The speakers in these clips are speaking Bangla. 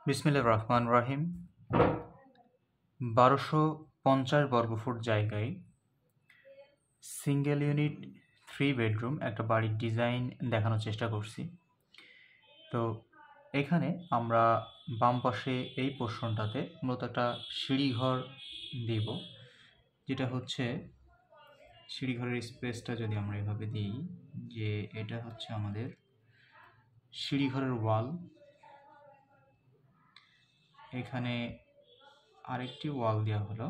বিসমিল্লাহির রহমানির রহিম। ১২৫০ বর্গফুট জায়গায় সিঙ্গেল ইউনিট 3 বেডরুম একটা বাড়ির ডিজাইন দেখানোর চেষ্টা করছি। তো এখানে আমরা বাম পাশে এই পোর্শনটাতে মূলত একটা সিঁড়িঘর দিব, যেটা হচ্ছে সিঁড়িঘরের স্পেসটা যদি আমরা এভাবে দিই, যে এটা হচ্ছে আমাদের সিঁড়িঘরের ওয়াল। এখানে আরেকটি ওয়াল দেওয়া হলো।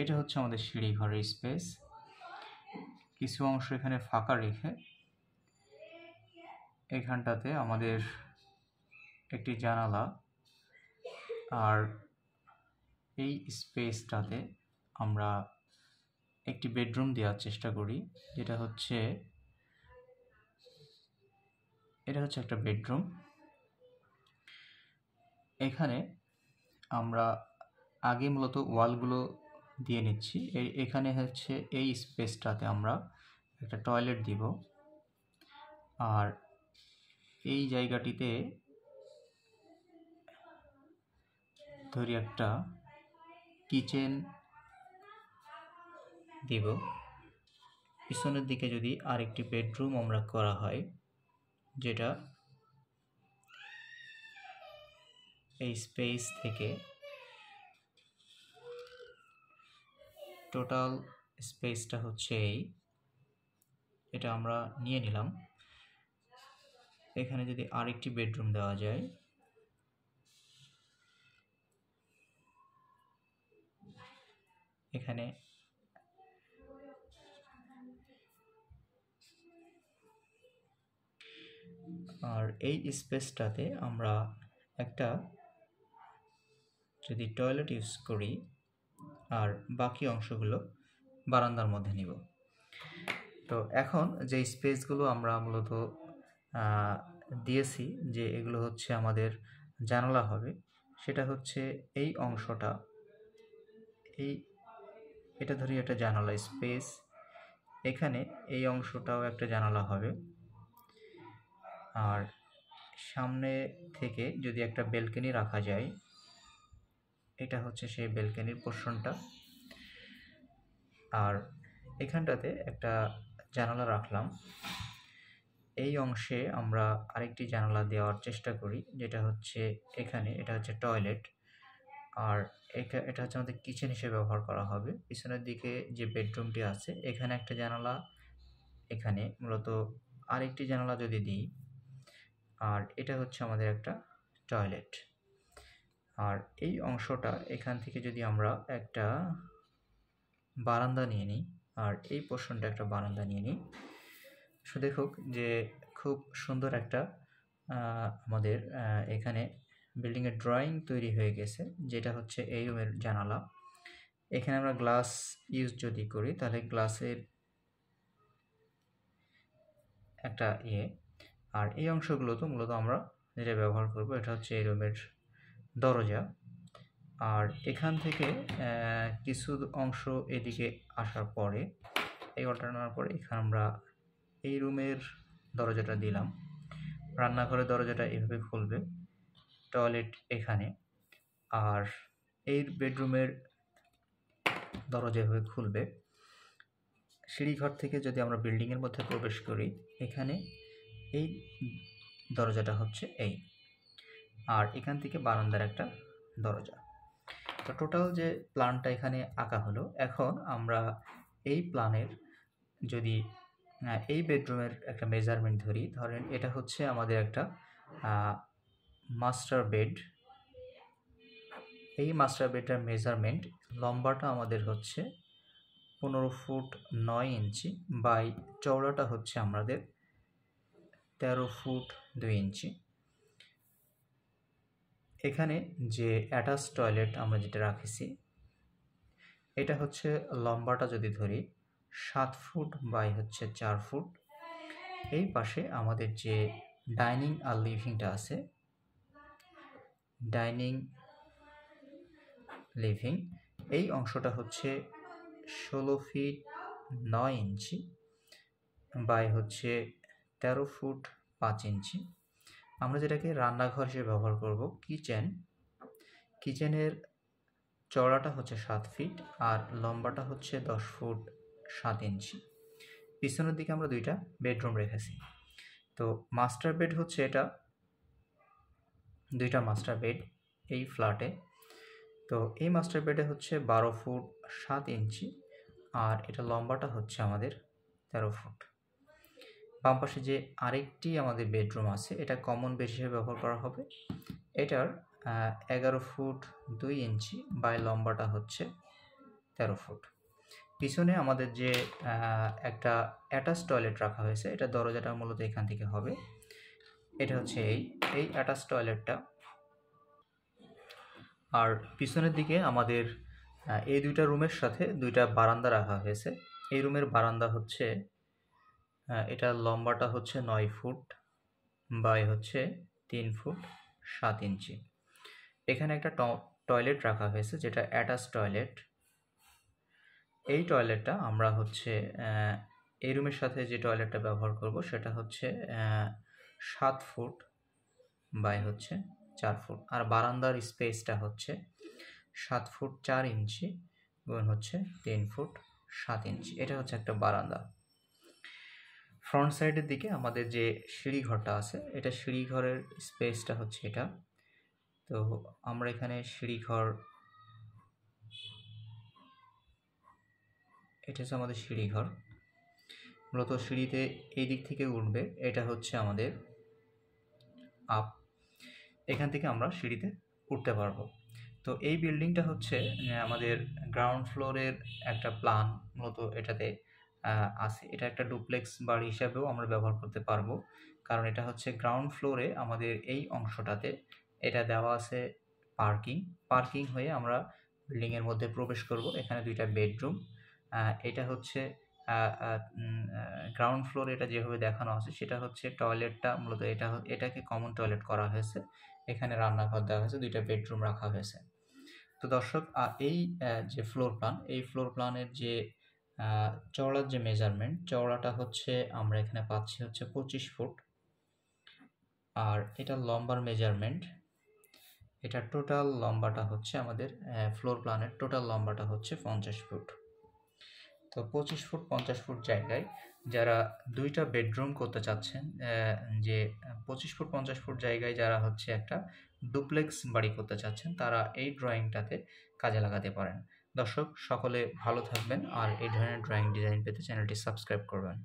এটা হচ্ছে আমাদের সিঁড়িঘরের স্পেস। কিছু অংশ এখানে ফাঁকা রেখে এখানটাতে আমাদের একটি জানালা, আর এই স্পেসটাতে আমরা একটি বেডরুম দেওয়ার চেষ্টা করি, যেটা হচ্ছে এটা হচ্ছে একটা বেডরুম। এখানে আমরা আগে মূলত ওয়ালগুলো দিয়ে নিচ্ছি। এখানে হচ্ছে এই স্পেসটাতে আমরা একটা টয়লেট দিব, আর এই জায়গাটিতে ধরি একটা কিচেন দিব। পিছনের দিকে যদি আরেকটি বেডরুম আমরা করা হয়, যেটা এই স্পেস থেকে টোটাল স্পেসটা হচ্ছে এটা আমরা নিয়ে নিলাম। এখানে যদি আরেকটি বেডরুম দেওয়া যায়, এখানে আর এই স্পেসটাতে আমরা একটা যদি টয়লেট ইউজ করি, আর বাকি অংশগুলো বারান্দার মধ্যে নিব। তো এখন যে স্পেসগুলো আমরা মূলত দিয়েছি, যে এগুলো হচ্ছে আমাদের জানালা হবে, সেটা হচ্ছে এই অংশটা, এটা ধরি একটা জানালা স্পেস। এখানে এই অংশটাও একটা জানালা হবে, আর সামনে থেকে যদি একটা ব্যালকনি রাখা যায়, এটা হচ্ছে সেই ব্যালকনির পোর্শনটা। আর এখানটাতে একটা জানালা রাখলাম। এই অংশে আমরা আরেকটি জানালা দেওয়ার চেষ্টা করি, যেটা হচ্ছে এখানে, এটা হচ্ছে টয়লেট, আর এটা হচ্ছে আমাদের কিচেন হিসেবে ব্যবহার করা হবে। পিছনের দিকে যে বেডরুমটি আছে, এখানে একটা জানালা, এখানে মূলত আরেকটি জানালা যদি দিই, আর এটা হচ্ছে আমাদের একটা টয়লেট। আর এই অংশটা এখান থেকে যদি আমরা একটা বারান্দা নিয়ে নিই, আর এই পোর্শনটা একটা বারান্দা নিয়ে নিই, দেখুক যে খুব সুন্দর একটা আমাদের এখানে বিল্ডিংয়ের ড্রয়িং তৈরি হয়ে গেছে, যেটা হচ্ছে এই রুমের জানালা। এখানে আমরা গ্লাস ইউজ যদি করি, তাহলে গ্লাসের একটা আর এই অংশগুলো তো মূলত আমরা যেটা ব্যবহার করব, এটা হচ্ছে এই রুমের দরজা। আর এখান থেকে কিছু অংশ এদিকে আসার পরে, এই ওয়ালটা নেওয়ার পরে এখানে আমরা এই রুমের দরজাটা দিলাম। রান্নাঘরের দরজাটা এভাবে খুলবে, টয়লেট এখানে, আর এই বেডরুমের দরজা এভাবে খুলবে। সিঁড়িঘর থেকে যদি আমরা বিল্ডিংয়ের মধ্যে প্রবেশ করি, এখানে এই দরজাটা হচ্ছে এই, আর এখান থেকে বারান্দার একটা দরজা। তো টোটাল যে প্ল্যানটা এখানে আঁকা হলো, এখন আমরা এই প্ল্যানের যদি এই বেডরুমের একটা মেজারমেন্ট ধরেন এটা হচ্ছে আমাদের একটা মাস্টার বেড। এই মাস্টার বেডের মেজারমেন্ট, লম্বাটা আমাদের হচ্ছে 15 ফুট 9 ইঞ্চি, বাই চওড়াটা হচ্ছে আমাদের 13 ফুট 2 ইঞ্চি। এখানে যে অ্যাটাচ টয়লেট আমরা যেটা রাখেছি, এটা হচ্ছে লম্বাটা যদি ধরি 7 ফুট বাই হচ্ছে 4 ফুট। এই পাশে আমাদের যে ডাইনিং আর লিভিংটা আছে, ডাইনিং লিভিং, এই অংশটা হচ্ছে 16 ফিট 9 ইঞ্চি বাই হচ্ছে 13 ফুট 5 ইঞ্চি। আমরা যেটাকে রান্নাঘর হিসেবে ব্যবহার করব, কিচেনের চওড়াটা হচ্ছে 7 ফিট আর লম্বাটা হচ্ছে 10 ফুট 7 ইঞ্চি। পিছনের দিকে আমরা 2টা বেডরুম রেখেছি। তো মাস্টার বেড হচ্ছে এটা, 2টা মাস্টার বেড এই ফ্ল্যাটে। তো এই মাস্টার বেডে হচ্ছে 12 ফুট 7 ইঞ্চি আর এটা লম্বাটা হচ্ছে আমাদের 13 ফুট। বাম পাশে যে আরেকটি আমাদের বেডরুম আছে, এটা কমন বেড হিসেবে ব্যবহার করা হবে। এটার 11 ফুট 2 ইঞ্চি বাই লম্বাটা হচ্ছে 13 ফুট। পিছনে আমাদের যে একটা অ্যাটাচ টয়লেট রাখা হয়েছে, এটা দরজাটা মূলত এখান থেকে হবে। এটা হচ্ছে এই অ্যাটাচ টয়লেটটা। আর পিছনের দিকে আমাদের এই 2টা রুমের সাথে 2টা বারান্দা রাখা হয়েছে। এই রুমের বারান্দা হচ্ছে এটার লম্বাটা হচ্ছে 9 ফুট বাই হচ্ছে 3 ফুট 7 ইঞ্চি। এখানে একটা টয়লেট রাখা হয়েছে যেটা অ্যাটাচ টয়লেট। এই টয়লেটটা আমরা হচ্ছে এই রুমের সাথে যে টয়লেটটা ব্যবহার করব সেটা হচ্ছে 7 ফুট বাই হচ্ছে 4 ফুট। আর বারান্দার স্পেসটা হচ্ছে 7 ফুট 4 ইঞ্চি গুণ হচ্ছে 3 ফুট 7 ইঞ্চি। এটা হচ্ছে একটা বারান্দা। ফ্রন্ট সাইডের দিকে আমাদের যে সিঁড়িঘরটা আছে, এটা সিঁড়িঘরের স্পেসটা হচ্ছে এটা। তো আমরা এখানে সিঁড়িঘর, এটা হচ্ছে আমাদের সিঁড়িঘর। মূলত সিঁড়িতে এই দিক থেকে উঠবে, এটা হচ্ছে আমাদের আপ। এখান থেকে আমরা সিঁড়িতে উঠতে পারবো। তো এই বিল্ডিংটা হচ্ছে আমাদের গ্রাউন্ড ফ্লোরের একটা প্ল্যান মূলত এটাতে আছে। এটা একটা ডুপ্লেক্স বাড়ি হিসাবেও আমরা ব্যবহার করতে পারবো, কারণ এটা হচ্ছে গ্রাউন্ড ফ্লোরে আমাদের এই অংশটাতে এটা দেওয়া আছে পার্কিং হয়ে আমরা বিল্ডিংয়ের মধ্যে প্রবেশ করব। এখানে 2টা বেডরুম। এটা হচ্ছে গ্রাউন্ড ফ্লোর, এটা যেভাবে দেখানো আছে সেটা হচ্ছে টয়লেটটা মূলত এটাকে কমন টয়লেট করা হয়েছে। এখানে রান্নাঘর দেওয়া হয়েছে, 2টা বেডরুম রাখা হয়েছে। তো দর্শক, এই যে ফ্লোর প্ল্যান, এই ফ্লোর প্ল্যানের যে চওড়ার যে মেজারমেন্ট, চওড়াটা হচ্ছে আমরা এখানে পাচ্ছি হচ্ছে 25 ফুট। আর এটা লম্বার মেজারমেন্ট, এটা টোটাল লম্বাটা হচ্ছে আমাদের ফ্লোর প্ল্যানের টোটাল লম্বাটা হচ্ছে 50 ফুট। তো 25 ফুট 50 ফুট জায়গায় যারা 2টা বেডরুম করতে চাচ্ছেন, যে 25 ফুট 50 ফুট জায়গায় যারা হচ্ছে একটা ডুপ্লেক্স বাড়ি করতে চাচ্ছেন, তারা এই ড্রয়িংটাতে কাজে লাগাতে পারেন। দর্শক সকলে ভালো থাকবেন আর এই ধরনের ড্রয়িং ডিজাইন পেতে চ্যানেলটি সাবস্ক্রাইব করবেন।